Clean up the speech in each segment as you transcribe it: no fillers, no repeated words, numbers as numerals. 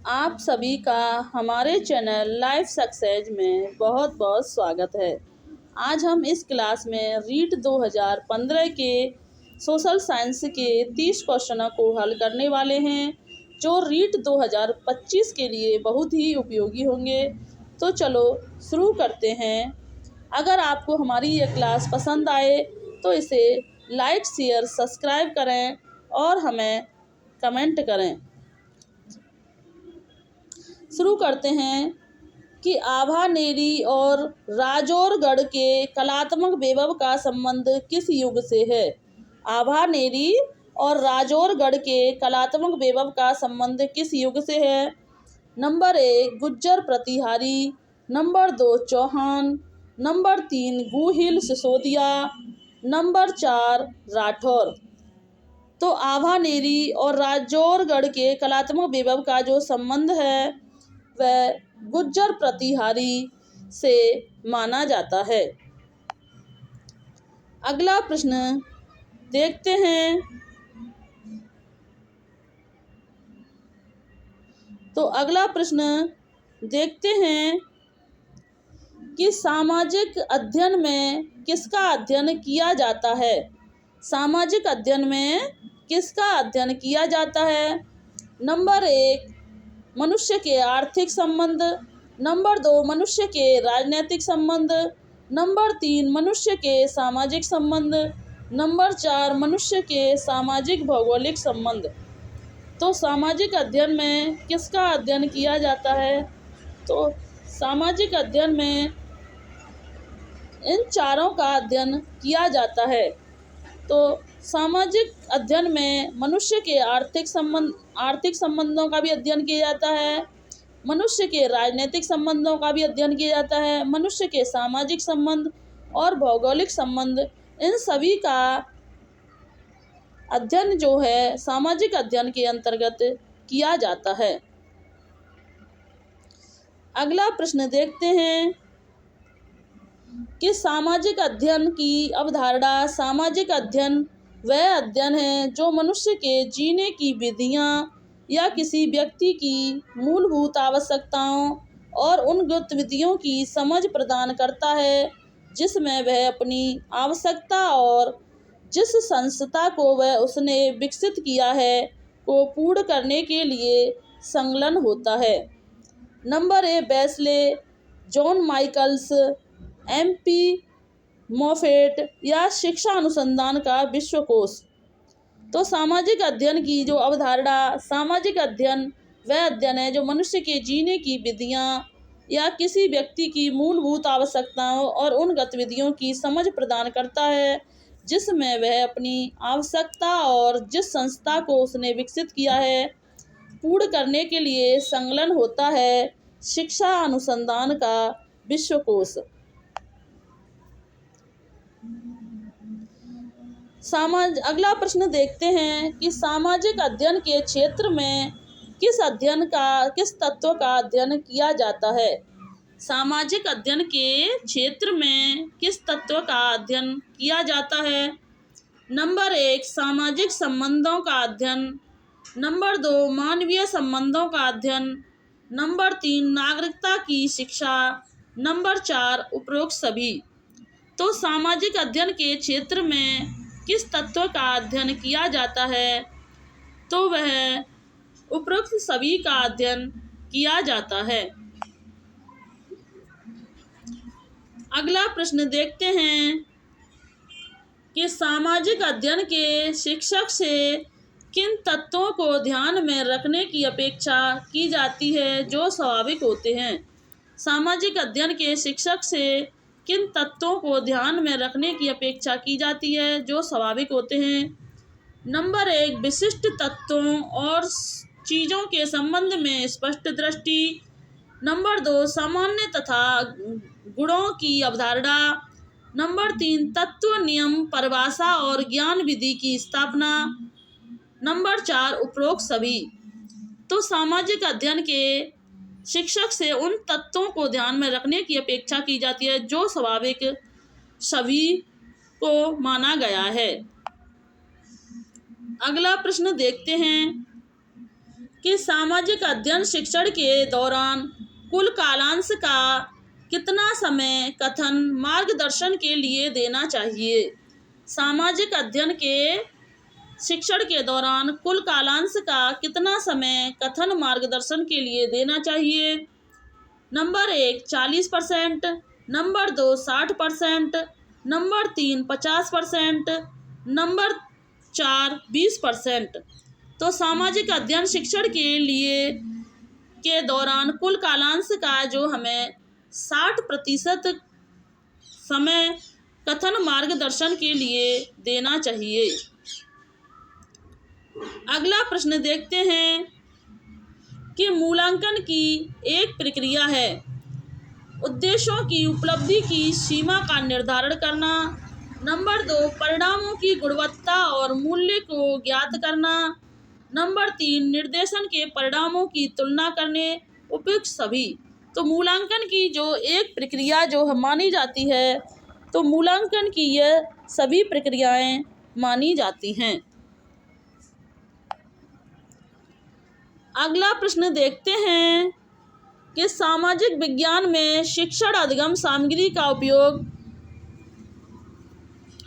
आप सभी का हमारे चैनल लाइफ सक्सेस में बहुत बहुत स्वागत है। आज हम इस क्लास में रीट 2015 के सोशल साइंस के 30 क्वेश्चनों को हल करने वाले हैं, जो रीट 2025 के लिए बहुत ही उपयोगी होंगे। तो चलो शुरू करते हैं। अगर आपको हमारी ये क्लास पसंद आए तो इसे लाइक, शेयर, सब्सक्राइब करें और हमें कमेंट करें। शुरू करते हैं कि आभानेरी और राजौरगढ़ के कलात्मक वैभव का संबंध किस युग से है। आभानेरी और राजौरगढ़ के कलात्मक वैभव का संबंध किस युग से है। Number 1 Gujjar Pratihari, number 2 Chauhan, number 3 Guhil Sisodia, number 4 Rathore. तो आभानेरी और राजौरगढ़ के कलात्मक वैभव का जो संबंध है वह गुज्जर प्रतिहारी से माना जाता है। अगला प्रश्न देखते हैं। तो अगला प्रश्न देखते हैं कि सामाजिक अध्ययन में किसका अध्ययन किया जाता है। सामाजिक अध्ययन में किसका अध्ययन किया जाता है। नंबर 1 मनुष्य के आर्थिक संबंध, नंबर 2 मनुष्य के राजनीतिक संबंध, नंबर 3 मनुष्य के सामाजिक संबंध, नंबर 4 मनुष्य के सामाजिक भौगोलिक संबंध। तो सामाजिक अध्ययन में किसका अध्ययन किया जाता है। तो सामाजिक अध्ययन में इन चारों का अध्ययन किया जाता है। तो सामाजिक अध्ययन में मनुष्य के आर्थिक संबंधों का भी अध्ययन किया जाता है, मनुष्य के राजनीतिक संबंधों का भी अध्ययन किया जाता है, मनुष्य के सामाजिक संबंध और भौगोलिक संबंध, इन सभी का अध्ययन जो है सामाजिक अध्ययन के अंतर्गत किया जाता है। अगला प्रश्न देखते हैं कि सामाजिक अध्ययन की अवधारणा। सामाजिक अध्ययन वह अध्ययन है जो मनुष्य के जीने की विधियां या किसी व्यक्ति की मूलभूत आवश्यकताओं और उन गतिविधियों की समझ प्रदान करता है जिसमें वह अपनी आवश्यकता और जिस संस्था को वह उसने विकसित किया है को पूर्ण करने के लिए संलग्न होता है। Number 1 Beasley, John Michaels, MP मोफेट या शिक्षा अनुसंधान का विश्वकोश। तो सामाजिक अध्ययन की जो अवधारणा। सामाजिक अध्ययन वह अध्ययन है जो मनुष्य के जीने की विधियां या किसी व्यक्ति की मूलभूत आवश्यकताओं और उन गतिविधियों की समझ प्रदान करता है जिसमें वह अपनी आवश्यकता और जिस संस्था को उसने विकसित किया है पूर्ण करने के लिए संलग्न होता है। शिक्षा अनुसंधान का विश्वकोश। अगला प्रश्न देखते हैं कि सामाजिक अध्ययन के क्षेत्र में किस तत्व का अध्ययन किया जाता है। सामाजिक अध्ययन के क्षेत्र में किस तत्व का अध्ययन किया जाता है। नंबर 1 सामाजिक संबंधों का अध्ययन, नंबर 2 मानवीय संबंधों का अध्ययन, नंबर 3 नागरिकता की शिक्षा, नंबर 4 उपरोक्त सभी। तो सामाजिक अध्ययन के क्षेत्र में किस तत्व का अध्ययन किया जाता है। तो वह उपरोक्त सभी का अध्ययन किया जाता है। अगला प्रश्न देखते हैं कि सामाजिक अध्ययन के शिक्षक से किन तत्वों को ध्यान में रखने की अपेक्षा की जाती है जो स्वाभाविक होते हैं। सामाजिक अध्ययन के शिक्षक से किन तत्वों को ध्यान में रखने की अपेक्षा की जाती है जो स्वाभाविक होते हैं। नंबर 1 विशिष्ट तत्वों और चीज़ों के संबंध में स्पष्ट दृष्टि, नंबर 2 सामान्य तथा गुणों की अवधारणा, नंबर 3 तत्व, नियम, परिभाषा और ज्ञान विधि की स्थापना, नंबर 4 उपरोक्त सभी। तो सामाजिक अध्ययन के शिक्षक से उन तत्वों को ध्यान में रखने की अपेक्षा की जाती है जो स्वाभाविक सभी को माना गया है। अगला प्रश्न देखते हैं कि सामाजिक अध्ययन शिक्षण के दौरान कुल कालांश का कितना समय कथन मार्गदर्शन के लिए देना चाहिए। सामाजिक अध्ययन के शिक्षण के दौरान कुल कालांश का कितना समय कथन मार्गदर्शन के लिए देना चाहिए। Number 1 40%, number 2 60%, number 3 50%, number 4 20%। तो सामाजिक अध्ययन शिक्षण के लिए के दौरान कुल कालांश का जो हमें 60% समय कथन मार्गदर्शन के लिए देना चाहिए। अगला प्रश्न देखते हैं कि मूल्यांकन की एक प्रक्रिया है। उद्देश्यों की उपलब्धि की सीमा का निर्धारण करना। नंबर 2 परिणामों की गुणवत्ता और मूल्य को ज्ञात करना। नंबर 3 निर्देशन के परिणामों की तुलना करने। उपयुक्त सभी। तो मूल्यांकन की जो एक प्रक्रिया जो मानी जाती है, तो मूल्यांकन की यह सभी प्रक्रियाएं मानी जाती हैं। अगला प्रश्न देखते हैं कि सामाजिक विज्ञान में शिक्षण अधिगम सामग्री का उपयोग।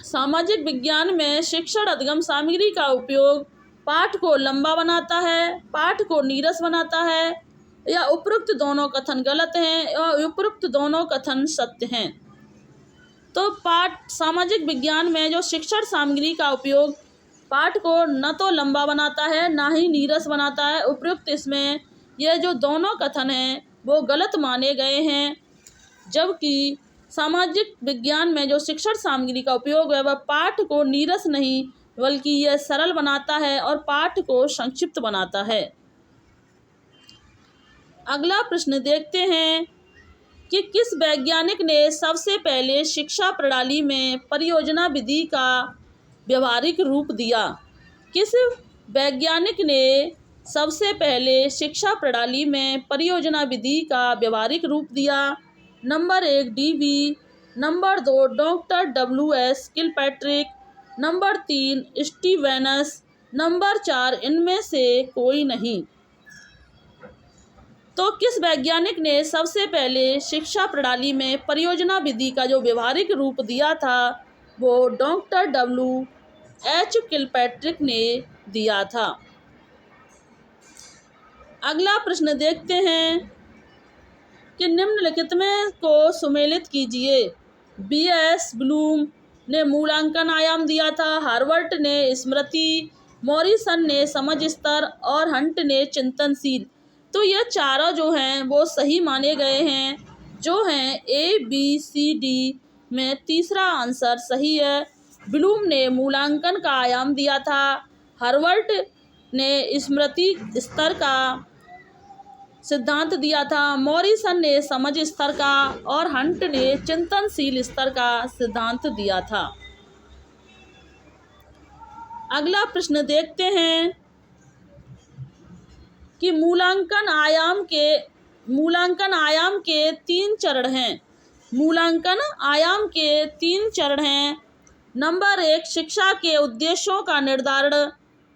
सामाजिक विज्ञान में शिक्षण अधिगम सामग्री का उपयोग पाठ को लंबा बनाता है, पाठ को नीरस बनाता है, या उपरोक्त दोनों कथन गलत हैं या उपरोक्त दोनों कथन सत्य हैं। तो सामाजिक विज्ञान में जो शिक्षण सामग्री का उपयोग पाठ को न तो लंबा बनाता है ना ही नीरस बनाता है, उपयुक्त इसमें यह जो दोनों कथन हैं वो गलत माने गए हैं। जबकि सामाजिक विज्ञान में जो शिक्षण सामग्री का उपयोग है वह पाठ को नीरस नहीं बल्कि यह सरल बनाता है और पाठ को संक्षिप्त बनाता है। अगला प्रश्न देखते हैं कि किस वैज्ञानिक ने सबसे पहले शिक्षा प्रणाली में परियोजना विधि का व्यवहारिक रूप दिया। किस वैज्ञानिक ने सबसे पहले शिक्षा प्रणाली में परियोजना विधि का व्यवहारिक रूप दिया। Number 1 DB, number 2 doctor WS Kilpatrick, number 3 Stevens, number 4 इनमें से कोई नहीं। तो किस वैज्ञानिक ने सबसे पहले शिक्षा प्रणाली में परियोजना विधि का जो व्यवहारिक रूप दिया था वो डॉक्टर WH किलपैट्रिक ने दिया था। अगला प्रश्न देखते हैं कि निम्नलिखित में को सुमेलित कीजिए। BS ब्लूम ने मूल्यांकन आयाम दिया था, हार्वर्ट ने स्मृति, मॉरिसन ने समझ स्तर और हंट ने चिंतनशील। तो यह चारों जो हैं वो सही माने गए हैं, जो हैं ABCD में तीसरा आंसर सही है। ब्लूम ने मूल्यांकन का आयाम दिया था, हार्वर्ट ने स्मृति स्तर का सिद्धांत दिया था, मॉरिसन ने समझ स्तर का और हंट ने चिंतनशील स्तर का सिद्धांत दिया था। अगला प्रश्न देखते हैं कि मूल्यांकन आयाम के 3 चरण हैं। मूल्यांकन आयाम के 3 चरण हैं। नंबर 1 शिक्षा के उद्देश्यों का निर्धारण,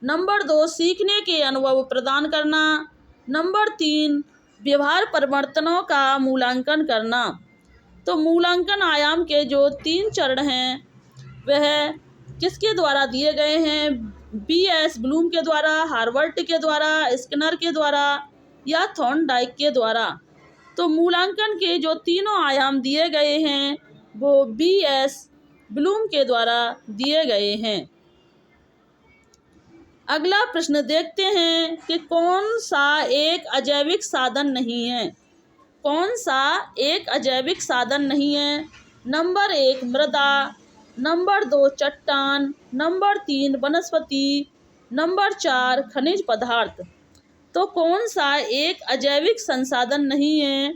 नंबर 2 सीखने के अनुभव प्रदान करना, नंबर 3 व्यवहार परिवर्तनों का मूल्यांकन करना। तो मूल्यांकन आयाम के जो 3 चरण हैं वह किसके द्वारा दिए गए हैं? BS ब्लूम के द्वारा, हार्वर्ट के द्वारा, स्किनर के द्वारा या थॉर्नडाइक के द्वारा। तो मूल्यांकन के जो तीनों आयाम दिए गए हैं वो BS ब्लूम के द्वारा दिए गए हैं। अगला प्रश्न देखते हैं कि कौन सा एक अजैविक साधन नहीं है। कौन सा एक अजैविक साधन नहीं है? नंबर 1 मृदा, नंबर 2 चट्टान, नंबर 3 वनस्पति, नंबर 4 खनिज पदार्थ। तो कौन सा एक अजैविक संसाधन नहीं है?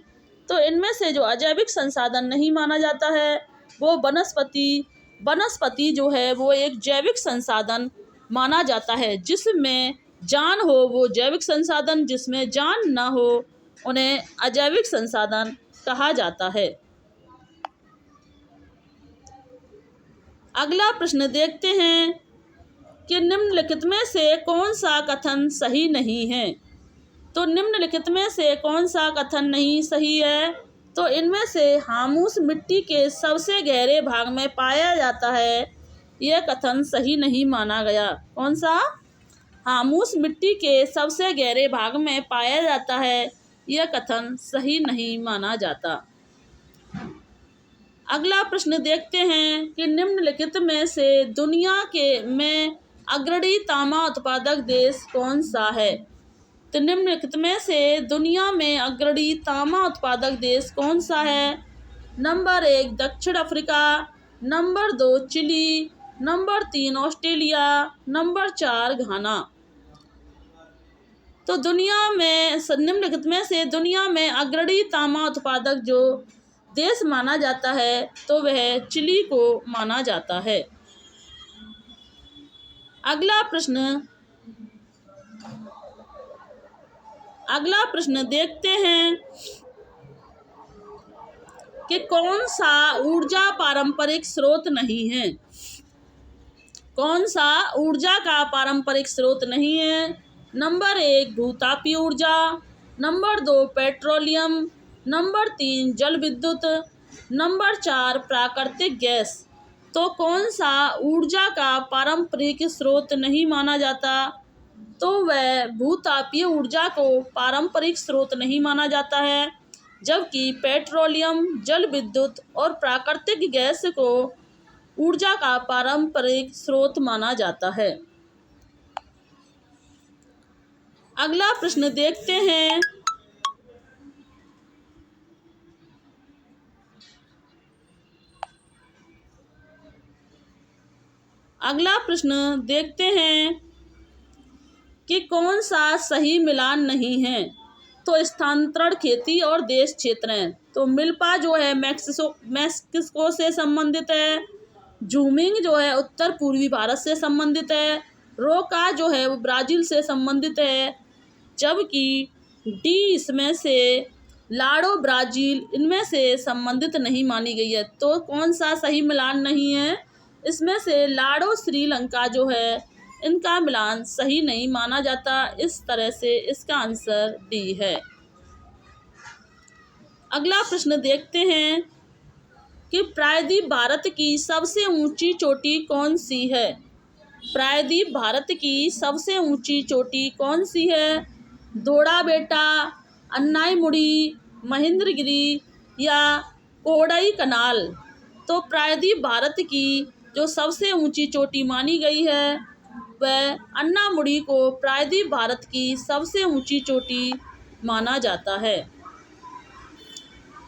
तो इनमें से जो अजैविक संसाधन नहीं माना जाता है वो वनस्पति जो है वो एक जैविक संसाधन माना जाता है। जिसमें जान हो वो जैविक संसाधन, जिसमें जान ना हो उन्हें अजैविक संसाधन कहा जाता है। अगला प्रश्न देखते हैं कि निम्नलिखित में से कौन सा कथन सही नहीं है। तो निम्नलिखित में से कौन सा कथन नहीं सही है? तो इनमें से हामूस मिट्टी के सबसे गहरे भाग में पाया जाता है, यह कथन सही नहीं माना गया। कौन सा? हामूस मिट्टी के सबसे गहरे भाग में पाया जाता है, यह कथन सही नहीं माना जाता। अगला प्रश्न देखते हैं कि निम्नलिखित में से दुनिया में अग्रणी तांबा उत्पादक देश कौन सा है? तो निम्नलिखित में से दुनिया में अग्रणी तांबा उत्पादक देश कौन सा है? नंबर 1 दक्षिण Africa, number 2 Chile, number 3 Australia, number 4 Ghana. तो निम्नलिखित में से दुनिया में अग्रणी तांबा उत्पादक जो देश माना जाता है तो वह चिली को माना जाता है। अगला प्रश्न देखते हैं कि कौन सा ऊर्जा पारंपरिक स्रोत नहीं है? कौन सा ऊर्जा का पारंपरिक स्रोत नहीं है? नंबर 1 भूतापीय ऊर्जा, नंबर 2 पेट्रोलियम, नंबर 3 जल विद्युत, नंबर 4 प्राकृतिक गैस। तो कौन सा ऊर्जा का पारंपरिक स्रोत नहीं माना जाता? तो वह भूतापीय ऊर्जा को पारंपरिक स्रोत नहीं माना जाता है, जबकि पेट्रोलियम, जल विद्युत और प्राकृतिक गैस को ऊर्जा का पारंपरिक स्रोत माना जाता है। अगला प्रश्न देखते हैं कि कौन सा सही मिलान नहीं है? तो स्थानांतरण खेती और देश क्षेत्र हैं। तो मिल्पा जो है मैक्सिको से संबंधित है, जूमिंग जो है उत्तर पूर्वी भारत से संबंधित है, रोका जो है वो ब्राज़ील से संबंधित है, जबकि डी इसमें से लाडो ब्राज़ील इनमें से संबंधित नहीं मानी गई है। तो कौन सा सही मिलान नहीं है? इसमें से लाडो श्रीलंका जो है इनका मिलान सही नहीं माना जाता। इस तरह से इसका आंसर डी है। अगला प्रश्न देखते हैं कि प्रायद्वीप भारत की सबसे ऊंची चोटी कौन सी है? प्रायद्वीप भारत की सबसे ऊंची चोटी कौन सी है? दोड़ा बेटा, अन्नाईमुड़ी, महेंद्रगिरी या कोडाई कनाल। तो प्रायद्वीप भारत की जो सबसे ऊंची चोटी मानी गई है वह अन्नामुड़ी को प्रायद्वीप भारत की सबसे ऊंची चोटी माना जाता है।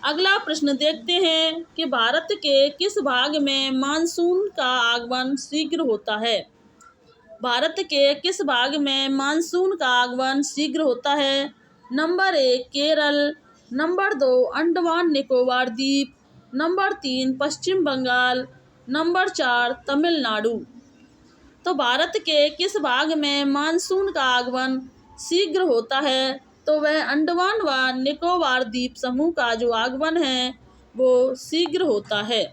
अगला प्रश्न देखते हैं कि भारत के किस भाग में मानसून का आगमन शीघ्र होता है? भारत के किस भाग में मानसून का आगमन शीघ्र होता है? नंबर 1 केरल, नंबर 2 अंडमान निकोबार द्वीप, नंबर 3 पश्चिम बंगाल, नंबर 4 तमिलनाडु। तो भारत के किस भाग में मानसून का आगमन शीघ्र होता है? तो वह अंडमान व निकोबार द्वीप समूह का जो आगमन है वो शीघ्र होता है।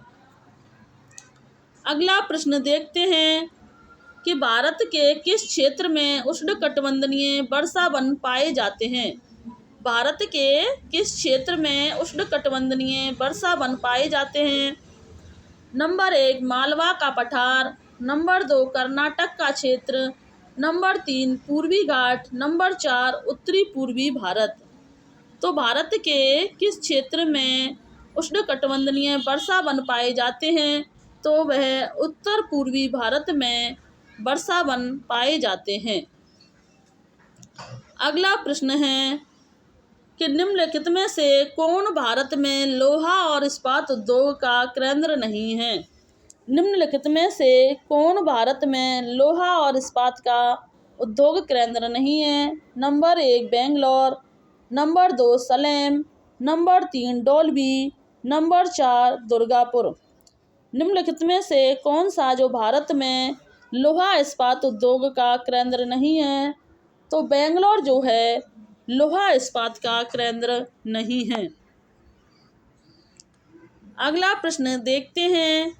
अगला प्रश्न देखते हैं कि भारत के किस क्षेत्र में उष्णकटिबंधीय वर्षा वन पाए जाते हैं? भारत के किस क्षेत्र में उष्णकटिबंधीय वर्षा वन पाए जाते हैं? नंबर 1 मालवा का पठार, नंबर 2 कर्नाटक का क्षेत्र, नंबर 3 पूर्वी घाट, नंबर 4 उत्तरी पूर्वी भारत। तो भारत के किस क्षेत्र में उष्णकटिबंधीय वर्षा वन पाए जाते हैं? तो वह उत्तर पूर्वी भारत में वर्षा वन पाए जाते हैं। अगला प्रश्न है कि निम्नलिखित में से कौन भारत में लोहा और इस्पात उद्योग का केंद्र नहीं है? निम्नलिखित में से कौन भारत में लोहा और इस्पात का उद्योग केंद्र नहीं है? Number 1 Bangalore, number 2 Salem, number 3 Dolby, number 4 Durgapur. निम्नलिखित में से कौन सा जो भारत में लोहा इस्पात उद्योग का केंद्र नहीं है? तो बेंगलोर जो है लोहा इस्पात का केंद्र नहीं है। अगला प्रश्न देखते हैं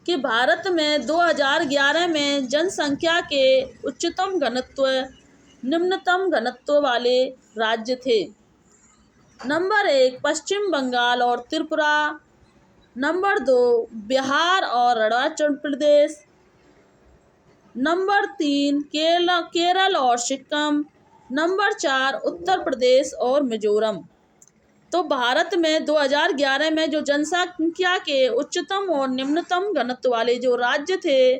कि भारत में 2011 में जनसंख्या के उच्चतम घनत्व निम्नतम घनत्व वाले राज्य थे? नंबर 1 पश्चिम बंगाल और त्रिपुरा, नंबर 2 बिहार और अरुणाचल प्रदेश, नंबर 3 केरल और सिक्किम, नंबर 4 उत्तर प्रदेश और मिजोरम। तो भारत में 2011 में जो जनसंख्या के उच्चतम और निम्नतम घनत्व वाले जो राज्य थे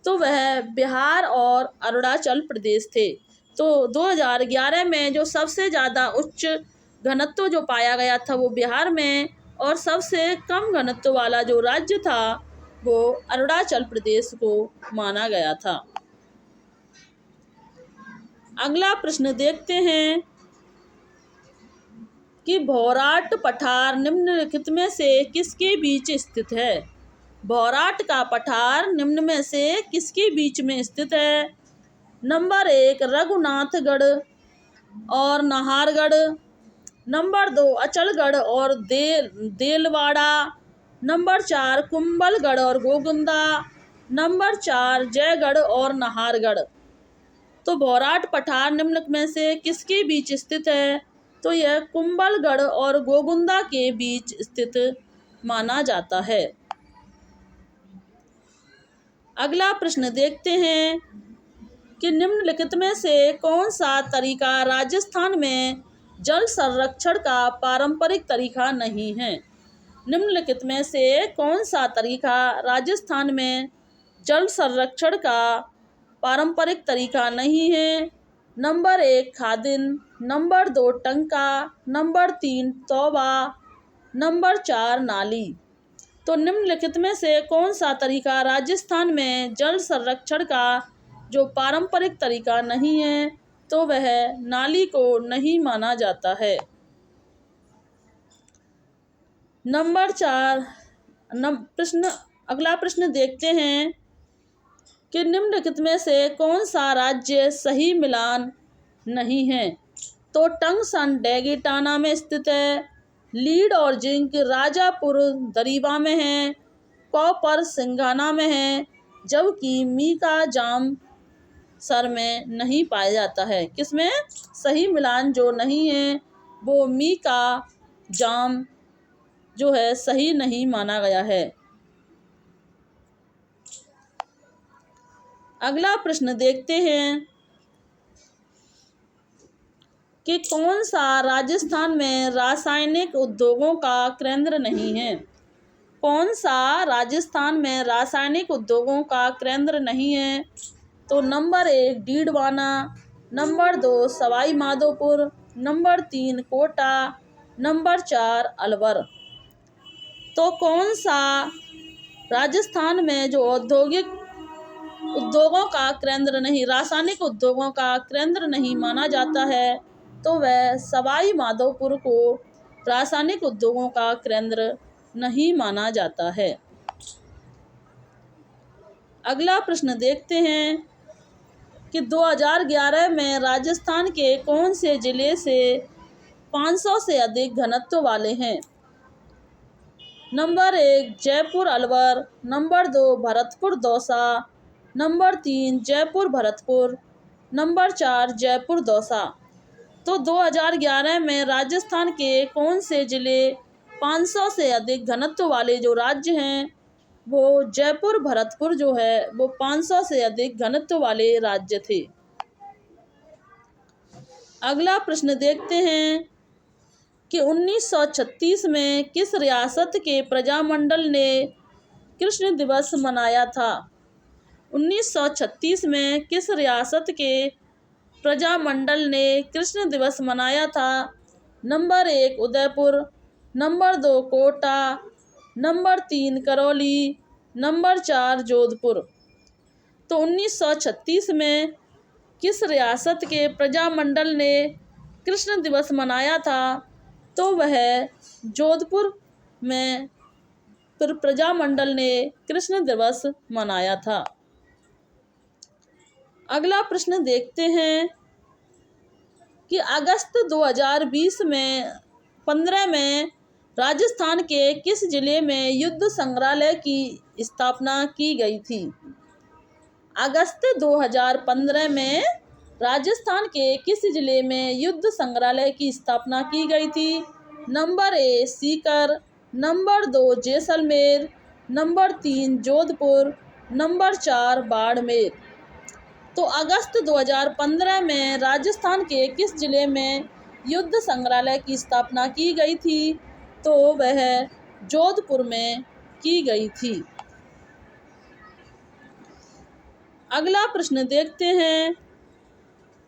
तो वह बिहार और अरुणाचल प्रदेश थे। तो 2011 में जो सबसे ज़्यादा उच्च घनत्व जो पाया गया था वो बिहार में, और सबसे कम घनत्व वाला जो राज्य था वो अरुणाचल प्रदेश को माना गया था। अगला प्रश्न देखते हैं कि भौराट पठार निम्नलिखित में से किसके बीच स्थित है? भौराट का पठार निम्न में से किसके बीच में स्थित है? नंबर 1 रघुनाथगढ़ और नाहरगढ़, नंबर 2 अचलगढ़ और देलवाड़ा, नंबर 4 कुंभलगढ़ और गोगुंदा, नंबर 4 जयगढ़ और नाहरगढ़। तो भौराट पठार निम्न में से किसके बीच स्थित है? तो यह कुंभलगढ़ और गोगुंदा के बीच स्थित माना जाता है। अगला प्रश्न देखते हैं कि निम्नलिखित में से कौन सा तरीका राजस्थान में जल संरक्षण का पारंपरिक तरीका नहीं है? निम्नलिखित में से कौन सा तरीका राजस्थान में जल संरक्षण का पारंपरिक तरीका नहीं है? नंबर 1 खादिन, नंबर 2 टंका, नंबर 3 तौबा, नंबर 4 नाली। तो निम्नलिखित में से कौन सा तरीका राजस्थान में जल संरक्षण का जो पारंपरिक तरीका नहीं है? तो वह नाली को नहीं माना जाता है। नंबर 4 अगला प्रश्न देखते हैं कि निम्नलिखित में से कौन सा राज्य सही मिलान नहीं है? तो टंगसन डेगिटाना में स्थित है, लीड और जिंक राजापुर दरीबा में है, कॉपर सिंघाना में है, जबकि मीका जाम सर में नहीं पाया जाता है। किसमें सही मिलान जो नहीं है वो मीका जाम जो है सही नहीं माना गया है। अगला प्रश्न देखते हैं कि कौन सा राजस्थान में रासायनिक उद्योगों का केंद्र नहीं है? कौन सा राजस्थान में रासायनिक उद्योगों का केंद्र नहीं है? तो number 1 Didwana, number 2 Sawai Madhopur, number 3 Kota, number 4 Alwar. तो कौन सा राजस्थान में जो औद्योगिक उद्योगों का केंद्र नहीं, रासायनिक उद्योगों का केंद्र नहीं माना जाता है? तो वह सवाई माधोपुर को रासायनिक उद्योगों का केंद्र नहीं माना जाता है। अगला प्रश्न देखते हैं कि 2011 में राजस्थान के कौन से जिले से 500 से अधिक घनत्व वाले हैं? Number 1 Jaipur Alwar, number 2 Bharatpur Dausa, number 3 Jaipur Bharatpur, number 4 Jaipur Dausa. तो 2011 में राजस्थान के कौन से जिले 500 से अधिक घनत्व वाले जो राज्य हैं वो जयपुर भरतपुर जो है वो 500 से अधिक घनत्व वाले राज्य थे। अगला प्रश्न देखते हैं कि 1936 में किस रियासत के प्रजामंडल ने कृष्ण दिवस मनाया था? 1936 में किस रियासत के प्रजामंडल ने कृष्ण दिवस मनाया था? Number 1 Udaipur, number 2 Kota, number 3 Karauli, number 4 Jodhpur. तो 1936 में किस रियासत के प्रजामंडल ने कृष्ण दिवस मनाया था? तो वह जोधपुर में प्रजामंडल ने कृष्ण दिवस मनाया था। अगला प्रश्न देखते हैं कि अगस्त 2020 में 15 में राजस्थान के किस जिले में युद्ध संग्रहालय की स्थापना की गई थी? अगस्त 2015 में राजस्थान के किस जिले में युद्ध संग्रहालय की स्थापना की गई थी? Number A Sikar, number 2 Jaisalmer, number 3 Jodhpur, number 4 Barmer. तो अगस्त 2015 में राजस्थान के किस जिले में युद्ध संग्रहालय की स्थापना की गई थी? तो वह जोधपुर में की गई थी। अगला प्रश्न देखते हैं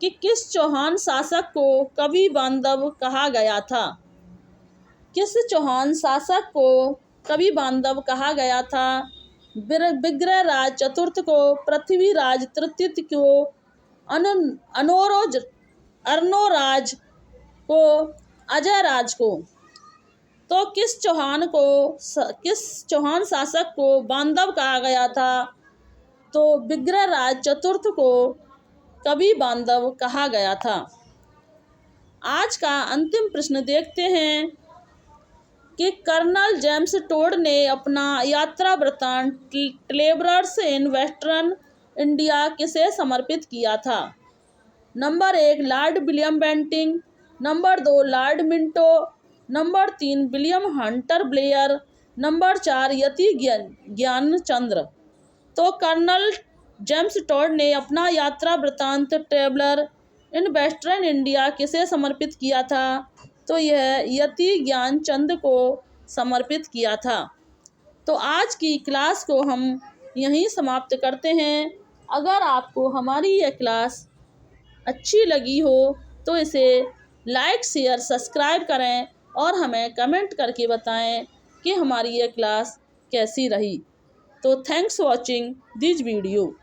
कि किस चौहान शासक को कवि बांधव कहा गया था? किस चौहान शासक को कवि बांधव कहा गया था? विग्रहराज चतुर्थ को, पृथ्वीराज तृतीय को, अर्नोराज को, अजयराज को। तो किस चौहान शासक को बांधव कहा गया था? तो विग्रहराज चतुर्थ को कवि बांधव कहा गया था। आज का अंतिम प्रश्न देखते हैं कि कर्नल जेम्स टोड ने अपना यात्रा वृत्तांत ट्रेवलर्स इन वेस्टर्न इंडिया किसे समर्पित किया था? Number 1 Lord William Bentinck, number 2 Lord Minto, number 3 William Hunter Blair, number 4 Yati Gyanchandra. तो कर्नल जेम्स टोड ने अपना यात्रा वृत्तांत ट्रेवलर इन वेस्टर्न इंडिया किसे समर्पित किया था? तो यह यति ज्ञानचंद को समर्पित किया था। तो आज की क्लास को हम यहीं समाप्त करते हैं। अगर आपको हमारी यह क्लास अच्छी लगी हो तो इसे लाइक, शेयर, सब्सक्राइब करें और हमें कमेंट करके बताएं कि हमारी यह क्लास कैसी रही। तो थैंक्स वॉचिंग दिस वीडियो।